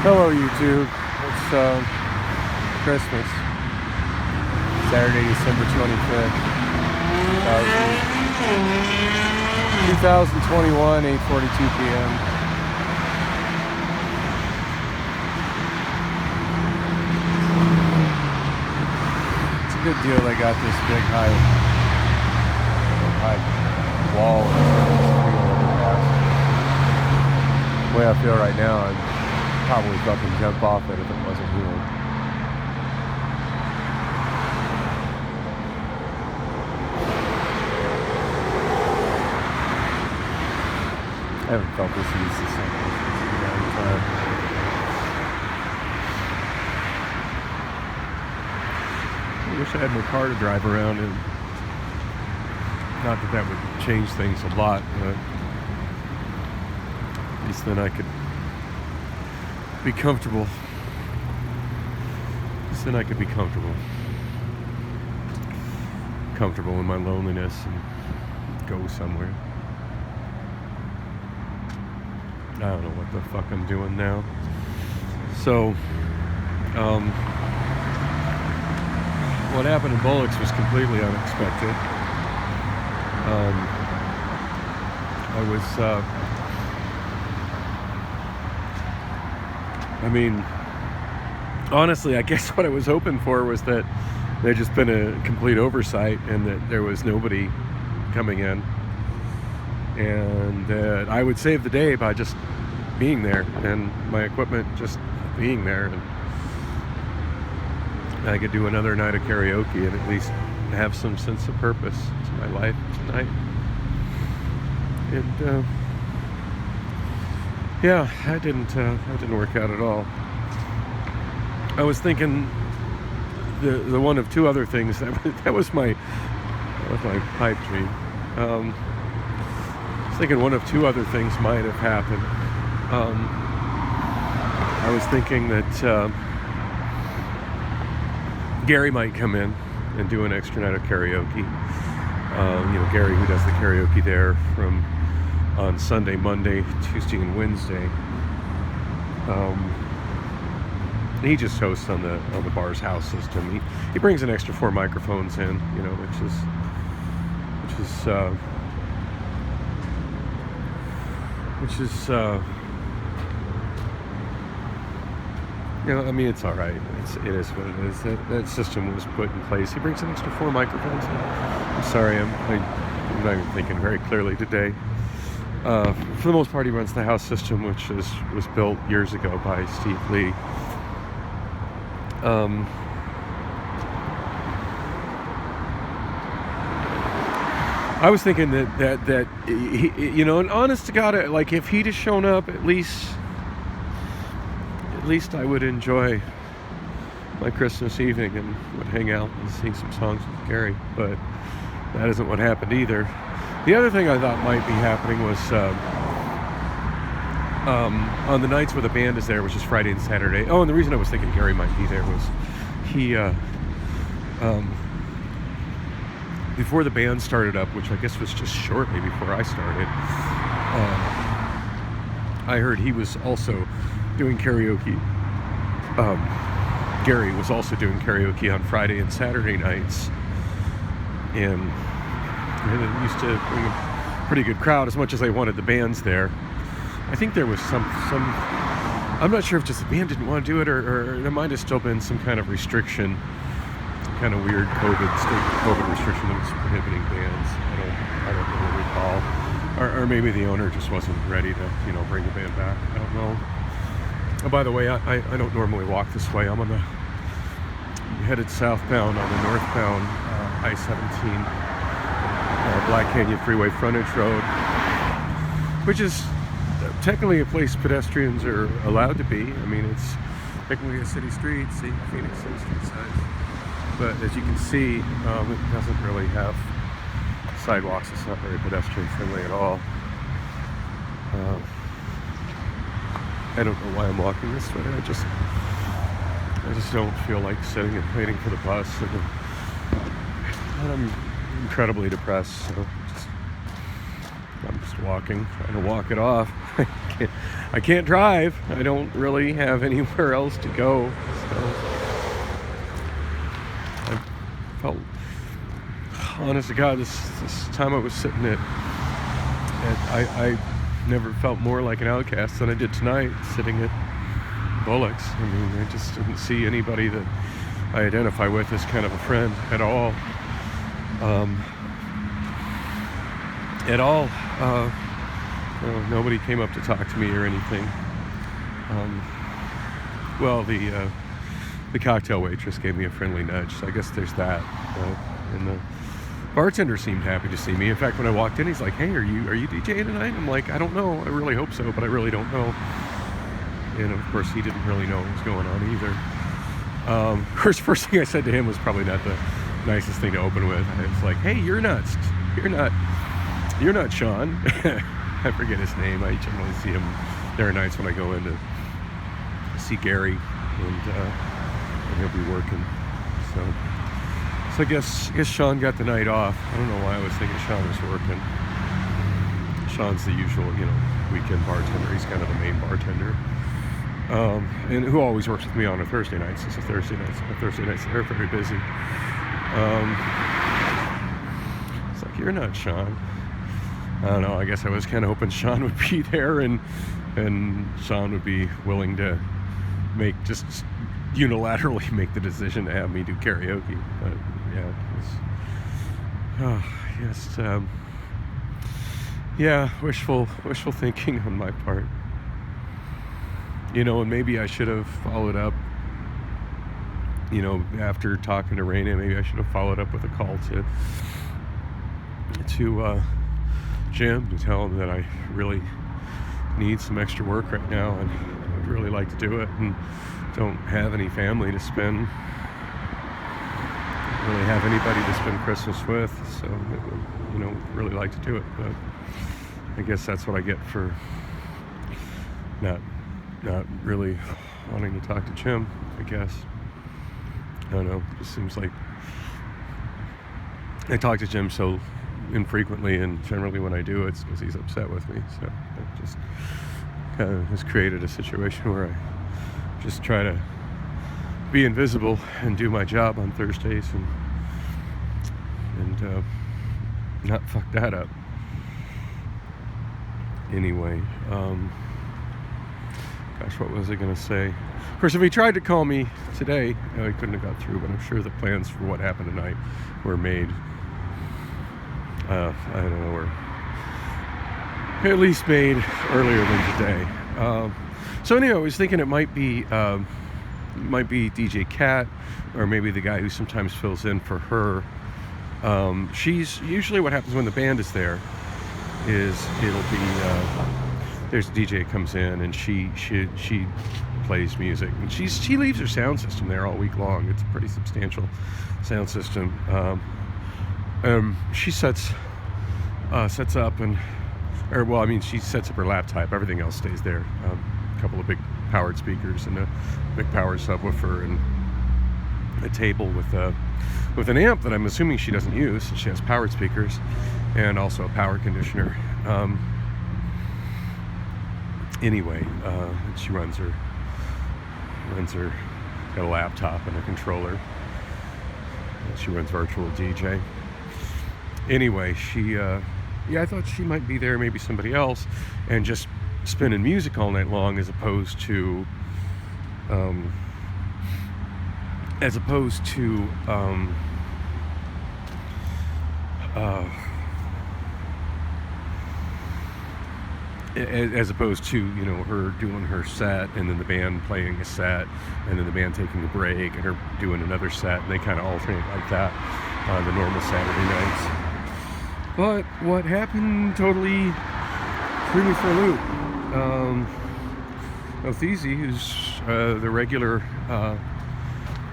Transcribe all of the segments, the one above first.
Hello YouTube, it's Christmas, Saturday, December 25th, 2021, 8:42 p.m. It's a good deal they got this big high wall. The way I feel right now, I'd probably fucking jump off it if it wasn't here. I haven't felt this easy since a long time. I wish I had my car to drive around in. Not that that would change things a lot, but at least then I could be comfortable. At least then I could be comfortable. Comfortable in my loneliness and go somewhere. I don't know what the fuck I'm doing now. So, what happened in Bullocks was completely unexpected. Honestly, I guess what I was hoping for was that there'd just been a complete oversight and that there was nobody coming in. And that I would save the day by just being there and my equipment just being there. And I could do another night of karaoke and at least have some sense of purpose to my life tonight. And yeah, that didn't work out at all. I was thinking the one of two other things that was my pipe dream. I was thinking one of two other things might have happened. I was thinking that Gary might come in and do an extra night of karaoke. Gary, who does the karaoke there on Sunday, Monday, Tuesday, and Wednesday. He just hosts on the bar's house system. He brings an extra 4 microphones in, which is it's all right. It is what it is. That system was put in place. He brings an extra 4 microphones in. I'm sorry, I'm not even thinking very clearly today. For the most part, he runs the house system, which was built years ago by Steve Lee. I was thinking that he, and honest to God, like if he'd have shown up, at least I would enjoy my Christmas evening and would hang out and sing some songs with Gary. But that isn't what happened either. The other thing I thought might be happening was on the nights where the band is there, which is Friday and Saturday. Oh, and the reason I was thinking Gary might be there was he before the band started up, which I guess was just shortly before I started, I heard he was also doing karaoke. Gary was also doing karaoke on Friday and Saturday nights, and it used to bring a pretty good crowd. As much as I wanted the bands there, I think there was some. I'm not sure if just the band didn't want to do it, or there might have still been some kind of restriction, some kind of weird COVID restriction that was prohibiting bands. I don't really recall, or maybe the owner just wasn't ready to bring the band back. I don't know. Oh, by the way, I don't normally walk this way. I'm headed southbound on the northbound I-17 Black Canyon Freeway frontage road, which is technically a place pedestrians are allowed to be. I mean, it's technically a city street, see, Phoenix City Street signs. But as you can see, it doesn't really have sidewalks. It's not very pedestrian friendly at all. I don't know why I'm walking this way. I just don't feel like sitting and waiting for the bus. And I'm incredibly depressed, so I'm just walking, trying to walk it off. I can't drive. I don't really have anywhere else to go. So I felt, honest to God, this time I was sitting I never felt more like an outcast than I did tonight, sitting at Bullock's. I mean, I just didn't see anybody that I identify with as kind of a friend at all. Nobody came up to talk to me or anything. Well, the cocktail waitress gave me a friendly nudge, so I guess there's that. And the bartender seemed happy to see me. In fact, when I walked in, he's like, "Hey, are you DJing tonight?" I'm like, "I don't know. I really hope so, but I really don't know." And of course, he didn't really know what was going on either. Of course, first thing I said to him was probably not the nicest thing to open with. I was like, "Hey, you're not Sean." I forget his name. I generally see him. There are nights when I go in to see Gary, and he'll be working. So I guess Sean got the night off. I don't know why I was thinking Sean was working. Sean's the usual, weekend bartender. He's kind of the main bartender, and who always works with me on a Thursday night. Since the Thursday nights they're very busy. It's like, "You're not Sean." I don't know. I guess I was kind of hoping Sean would be there, and Sean would be willing to just unilaterally make the decision to have me do karaoke. But yeah, wishful thinking on my part. And maybe I should have followed up. After talking to Raina, maybe I should have followed up with a call to Jim to tell him that I really need some extra work right now, and I'd really like to do it, and don't have any family to spend. Don't really have anybody to spend Christmas with, so really like to do it. But I guess that's what I get for not really wanting to talk to Jim, I guess. I don't know. It just seems like I talk to Jim so infrequently, and generally when I do, it's because he's upset with me. So it just kind of has created a situation where I just try to be invisible and do my job on Thursdays and not fuck that up. Anyway, gosh, what was I going to say? Of course, if he tried to call me today, he couldn't have got through, but I'm sure the plans for what happened tonight were made. I don't know, or at least made earlier than today. So anyway, I was thinking it might be DJ Kat, or maybe the guy who sometimes fills in for her. She's usually, what happens when the band is there is it'll be there's a DJ comes in, and she plays music, and she leaves her sound system there all week long. It's a pretty substantial sound system. She sets up she sets up her laptop. Everything else stays there. A couple of big powered speakers and a big power subwoofer and a table with an amp that I'm assuming she doesn't use. She has powered speakers and also a power conditioner. Anyway, she runs her got a laptop and a controller. She runs virtual DJ. Anyway, I thought she might be there, maybe somebody else, and just spinning music all night long, as opposed to her doing her set, and then the band playing a set, and then the band taking a break, and her doing another set, and they kind of alternate like that on the normal Saturday nights. But what happened totally threw me for a loop. Otheezy, who's the regular,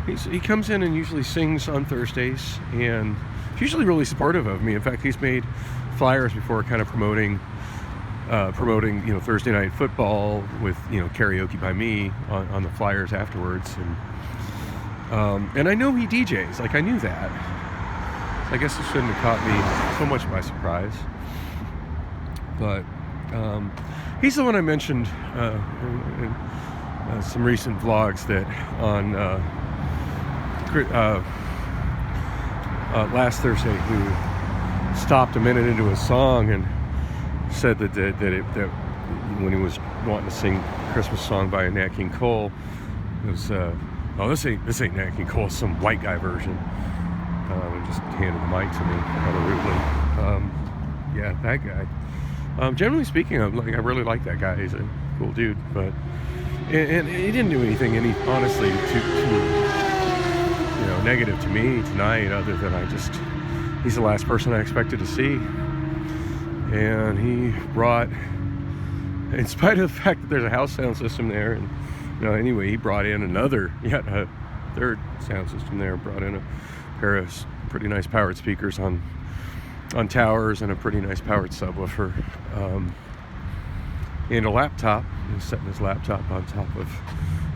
he comes in and usually sings on Thursdays, and he's usually really supportive of me. In fact, he's made flyers before, kind of promoting Thursday night football with karaoke by me on the flyers afterwards, and I know he DJs. Like, I knew that. I guess it shouldn't have caught me so much by surprise. But He's the one I mentioned in some recent vlogs that on last Thursday, who stopped a minute into a song and said that when he was wanting to sing a Christmas song by Nat King Cole, it was this ain't Nat King Cole, it's some white guy version. And just handed the mic to me rather rudely. Yeah, that guy. Generally speaking, I really like that guy. He's a cool dude, but and he didn't do anything, honestly, too negative to me tonight, other than he's the last person I expected to see, and he brought, in spite of the fact that there's a house sound system there, and anyway, he brought in yet a third sound system there, brought in a pair of pretty nice powered speakers on towers and a pretty nice powered subwoofer, and a laptop. He's setting his laptop on top of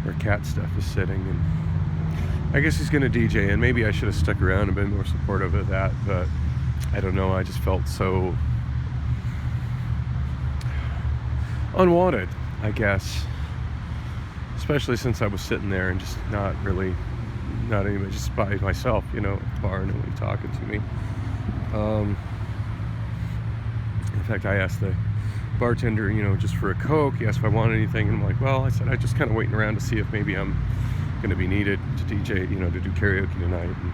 where cat stuff is sitting, and I guess he's gonna DJ, and maybe I should have stuck around and been more supportive of that, but I don't know, I just felt so unwanted, I guess, especially since I was sitting there and just not anybody, just by myself, at the bar, nobody talking to me. In fact, I asked the bartender, just for a Coke. He asked if I wanted anything, and I'm like, well, I said, I'm just kind of waiting around to see if maybe I'm going to be needed to DJ, to do karaoke tonight. And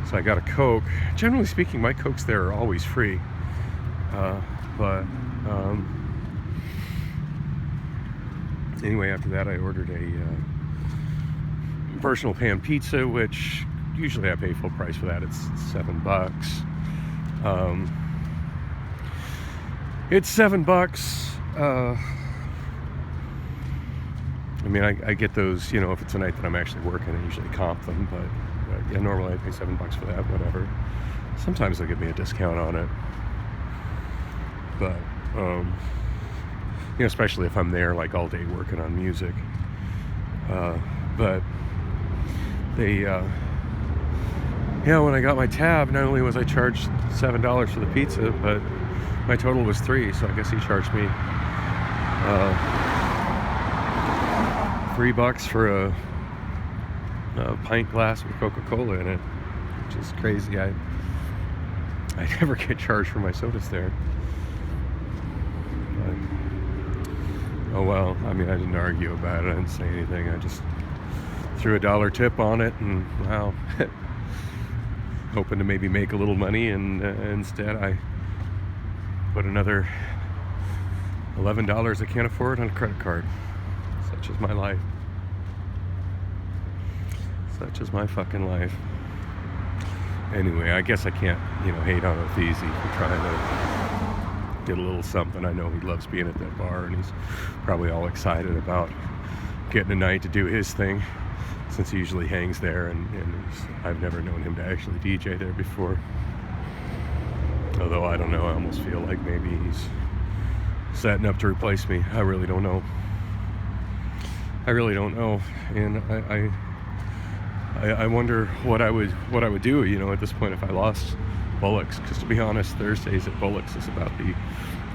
so I got a Coke. Generally speaking, my Cokes there are always free. But anyway, after that, I ordered a personal pan pizza, which usually I pay full price for that. It's $7. It's $7. I mean, I get those, if it's a night that I'm actually working, I usually comp them, but yeah, normally I pay $7 for that, whatever. Sometimes they'll give me a discount on it, but especially if I'm there like all day working on music. But they, when I got my tab, not only was I charged $7 for the pizza, but my total was $3, so I guess he charged me $3 for a pint glass with Coca-Cola in it, which is crazy. I never get charged for my sodas there. But, oh well, I mean, I didn't argue about it, I didn't say anything, I just threw a $1 tip on it, and wow, hoping to maybe make a little money, and instead I put another $11 I can't afford on a credit card. Such is my life. Such is my fucking life. Anyway, I guess I can't, hate on Otheezy for trying to get a little something. I know he loves being at that bar, and he's probably all excited about getting a night to do his thing, since he usually hangs there, and I've never known him to actually DJ there before. Although, I don't know, I almost feel like maybe he's setting up to replace me. I really don't know. And I wonder what I would do, at this point, if I lost Bullocks. Because to be honest, Thursdays at Bullocks is about the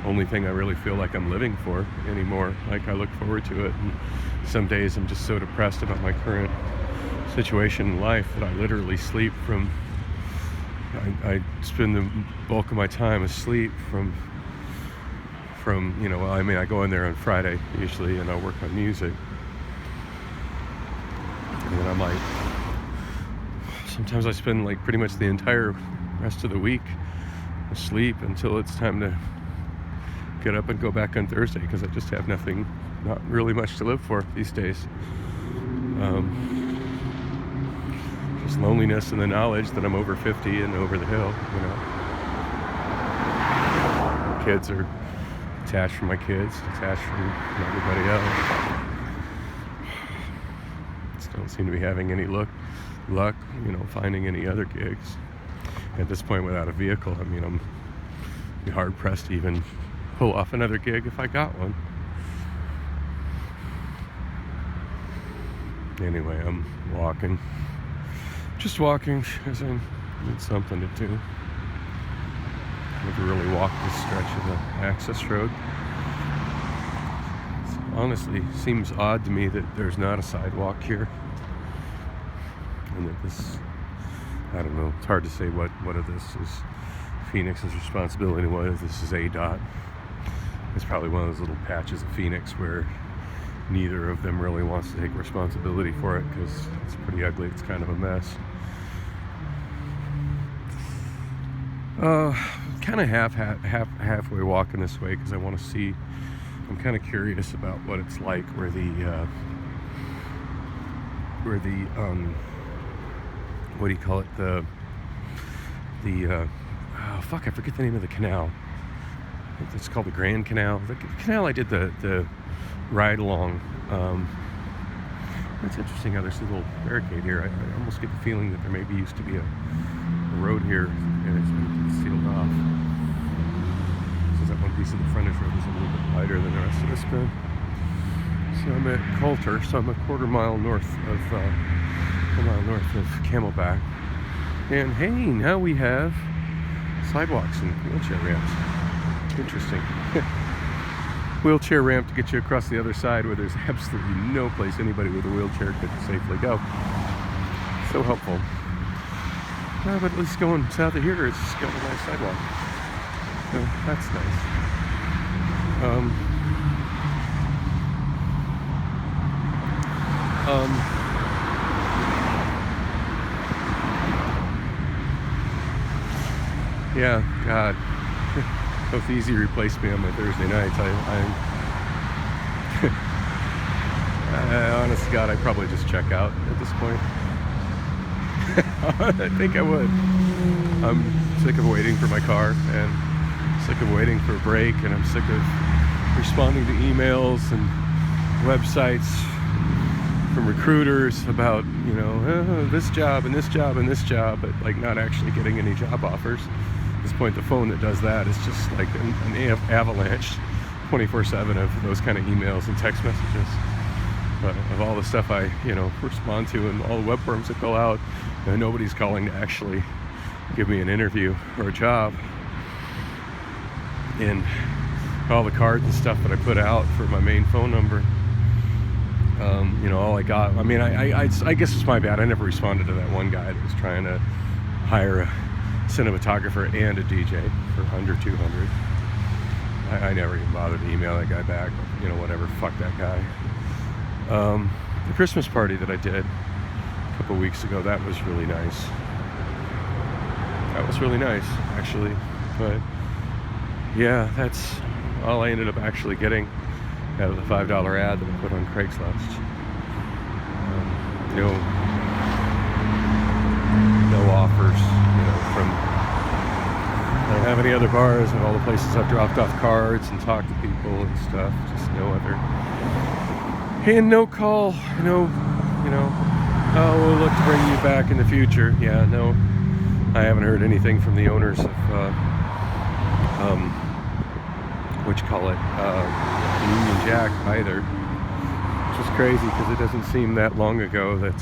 only thing I really feel like I'm living for anymore. Like, I look forward to it, and some days I'm just so depressed about my current situation in life that I literally sleep from. I spend the bulk of my time asleep from I go in there on Friday usually, and I work on music, and then I might, sometimes I spend like pretty much the entire rest of the week asleep until it's time to get up and go back on Thursday, because I just have not really much to live for these days. Just loneliness and the knowledge that I'm over 50 and over the hill, Kids are detached from my kids, detached from everybody else. Just don't seem to be having any luck, finding any other gigs. At this point, without a vehicle, I mean, I'm hard pressed to even pull off another gig if I got one. Anyway, I'm walking. Just walking, because I need something to do. Never really walked this stretch of the access road. honestly seems odd to me that there's not a sidewalk here, and that this, I don't know, it's hard to say what of this is Phoenix's responsibility and what of this is ADOT. It's probably one of those little patches of Phoenix where neither of them really wants to take responsibility for it because it's pretty ugly. It's kind of a mess. Kind of halfway walking this way because I want to see. I'm kind of curious about what it's like where the what do you call it, the oh fuck, I forget the name of the canal. I think it's called the Grand Canal. The canal I did the ride along. It's interesting how there's a little barricade here. I almost get the feeling that there maybe used to be a road here and it's been sealed off. So that one piece of the frontage road is a little bit wider than the rest of this bit. So I'm at Coulter, so I'm a quarter mile north of Camelback. And hey, now we have sidewalks and wheelchair ramps. Interesting. Wheelchair ramp to get you across the other side where there's absolutely no place anybody with a wheelchair could safely go. So helpful. But at least going south of here, it's got a nice sidewalk. So that's nice. Yeah, God. Both easy replaced me on my Thursday nights. Honest to God, I'd probably just check out at this point. I think I would. I'm sick of waiting for my car and sick of waiting for a break, and I'm sick of responding to emails and websites from recruiters about, you know, this job and this job and this job, but like not actually getting any job offers. At this point, the phone that does that is just like an avalanche 24/7 of those kind of emails and text messages. But of all the stuff I, respond to and all the web forms that go out, nobody's calling to actually give me an interview or a job. And all the cards and stuff that I put out for my main phone number, all I got, I guess it's my bad. I never responded to that one guy that was trying to hire a cinematographer and a DJ for under $200. I never even bothered to email that guy back. Whatever, fuck that guy. The Christmas party that I did a couple weeks ago, that was really nice. That was really nice, actually. But yeah, that's all I ended up actually getting out of the $5 ad that I put on Craigslist. No offers, from, I don't have any other bars and all the places I've dropped off cards and talked to people and stuff, just no other. And no call, we'll look to bring you back in the future. Yeah, no, I haven't heard anything from the owners of, Union Jack either, which is crazy because it doesn't seem that long ago that,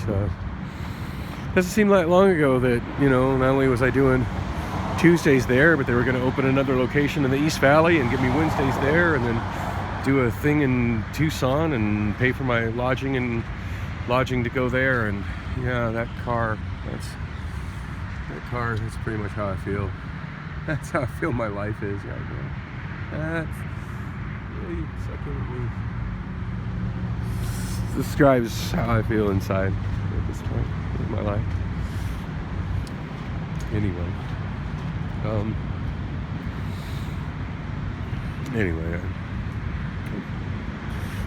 not only was I doing Tuesdays there, but they were going to open another location in the East Valley and give me Wednesdays there, and then do a thing in Tucson and pay for my lodging to go there. And yeah, that car, that's pretty much how I feel. That's how I feel my life is right now. That's really sucking. Describes how I feel inside at this point in my life. Anyway,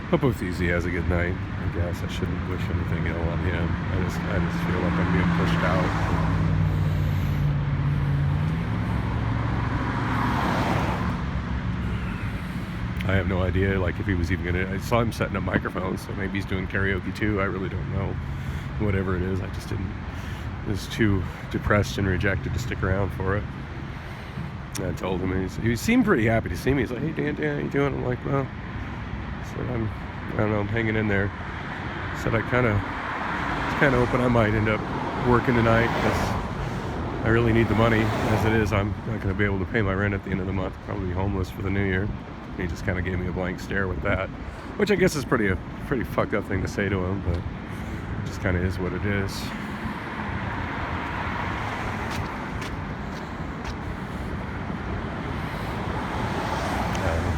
hope Otheezy has a good night. I guess I shouldn't wish anything ill on him. I just feel like I'm being pushed out. I have no idea, if he was even gonna. I saw him setting up microphones, so maybe he's doing karaoke too. I really don't know. Whatever it is, I just didn't. Was too depressed and rejected to stick around for it. And I told him, he seemed pretty happy to see me. He's like, "Hey Dan, how you doing?" I'm like, "Well," I said, I don't know, I'm hanging in there. I said, it's kind of open. I might end up working tonight because I really need the money. As it is, I'm not going to be able to pay my rent at the end of the month. Probably be homeless for the new year. He just kind of gave me a blank stare with that. which I guess is pretty fucked up thing to say to him, but it just kind of is what it is.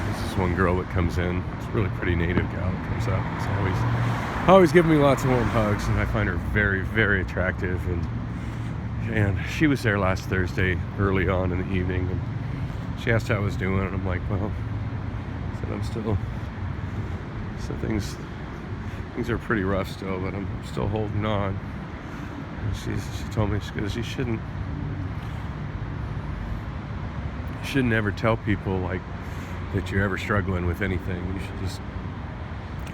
This is one girl that comes in. It's a really pretty native gal that comes up. It's always giving me lots of warm hugs, and I find her very, very attractive. And she was there last Thursday early on in the evening, and she asked how I was doing, and I'm like, well, I said I'm still, so things are pretty rough still, but I'm still holding on. And she told me, she goes, you shouldn't ever tell people like that you're ever struggling with anything. You should just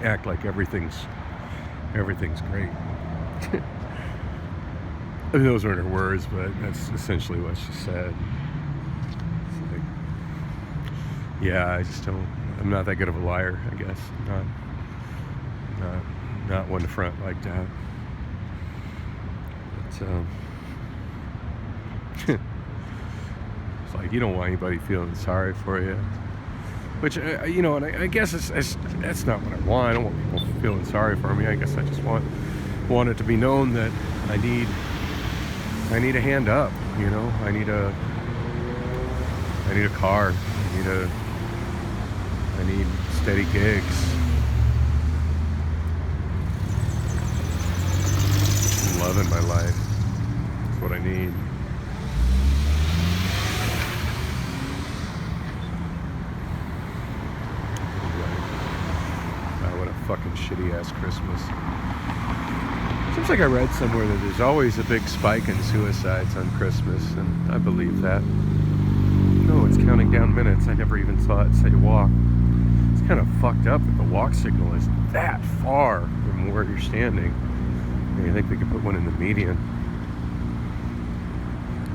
act like everything's great. I mean, those weren't her words, but that's essentially what she said. It's like, yeah, I'm not that good of a liar, I guess. Not one to front like that. But, it's like, you don't want anybody feeling sorry for you. Which, and I guess that's not what I want. I don't want people feeling sorry for me. I guess I just want it to be known that I need a hand up, I need a car, I need steady gigs. Love in my life. That's what I need. What a fucking shitty ass Christmas. Seems like I read somewhere that there's always a big spike in suicides on Christmas, and I believe that. No, it's counting down minutes. I never even saw it say walk. It's kind of fucked up that the walk signal is that far from where you're standing. I think they could put one in the median.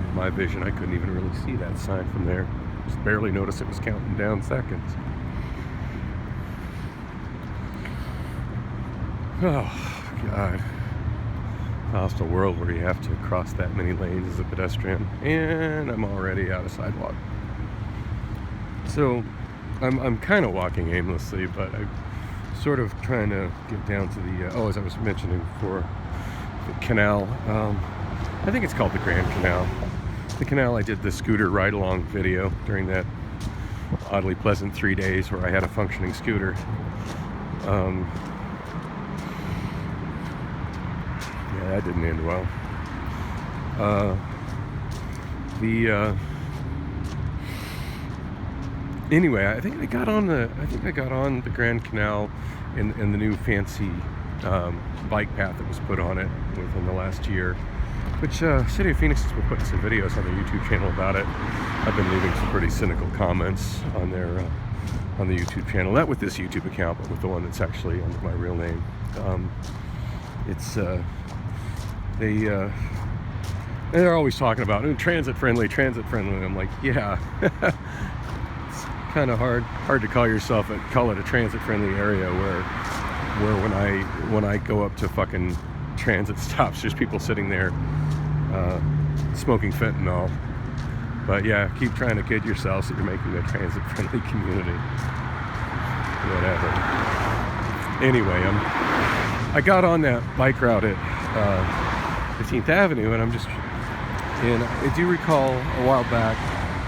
In my vision, I couldn't even really see that sign from there. Just barely noticed it was counting down seconds. Oh, God. Hostile world where you have to cross that many lanes as a pedestrian, and I'm already out of sidewalk. So I'm kind of walking aimlessly, but I'm sort of trying to get down to the as I was mentioning before, the canal. I think it's called the Grand Canal. The canal, I did the scooter ride along video during that oddly pleasant 3 days where I had a functioning scooter. That didn't end well. Anyway, I think I got on the Grand Canal in the new fancy bike path that was put on it within the last year, which City of Phoenix has been putting some videos on their YouTube channel about it. I've been leaving some pretty cynical comments on their on the YouTube channel, not with this YouTube account, but with the one that's actually under my real name. They're always talking about transit friendly. I'm like, yeah. It's kind of hard to call it a transit friendly area where when I go up to fucking transit stops, there's people sitting there smoking fentanyl. But yeah, keep trying to kid yourselves that you're making a transit friendly community. Whatever. Anyway, I got on that bike route at 15th Avenue, and I do recall a while back,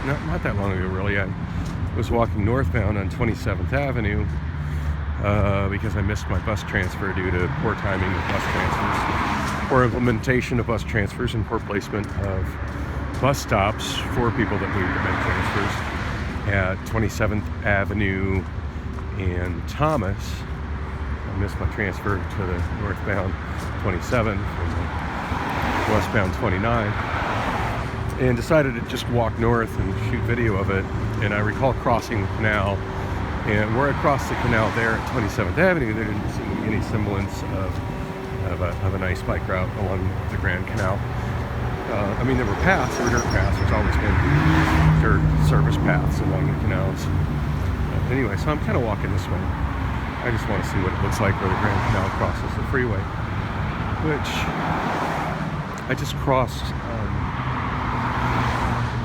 not that long ago really, I was walking northbound on 27th Avenue because I missed my bus transfer due to poor timing of bus transfers, poor implementation of bus transfers, and poor placement of bus stops for people that needed to make transfers at 27th Avenue and Thomas. I missed my transfer to the northbound 27 from the westbound 29, and decided to just walk north and shoot video of it. And I recall crossing the canal, and where I crossed the canal there at 27th Avenue, there didn't seem to be any semblance of a nice bike route along the Grand Canal. I mean, there were paths, there were dirt paths. There's always been dirt service paths along the canals. Anyway, so I'm kind of walking this way. I just want to see what it looks like where the Grand Canal crosses the freeway, which I just crossed.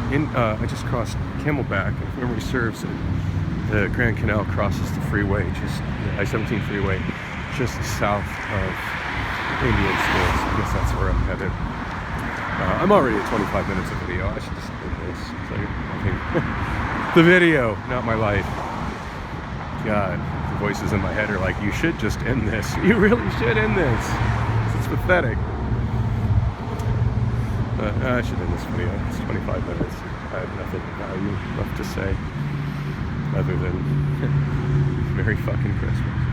I just crossed Camelback, if memory serves. The Grand Canal crosses the freeway, just the I-17 freeway, just south of Indian Schools. I guess that's where I'm headed. I'm already at 25 minutes of video. I should just end this. So I think the video, not my life. God, the voices in my head are like, you should just end this. You really should end this. It's pathetic. I should end this video. It's 25 minutes. I have nothing of value left to say other than Merry fucking Christmas.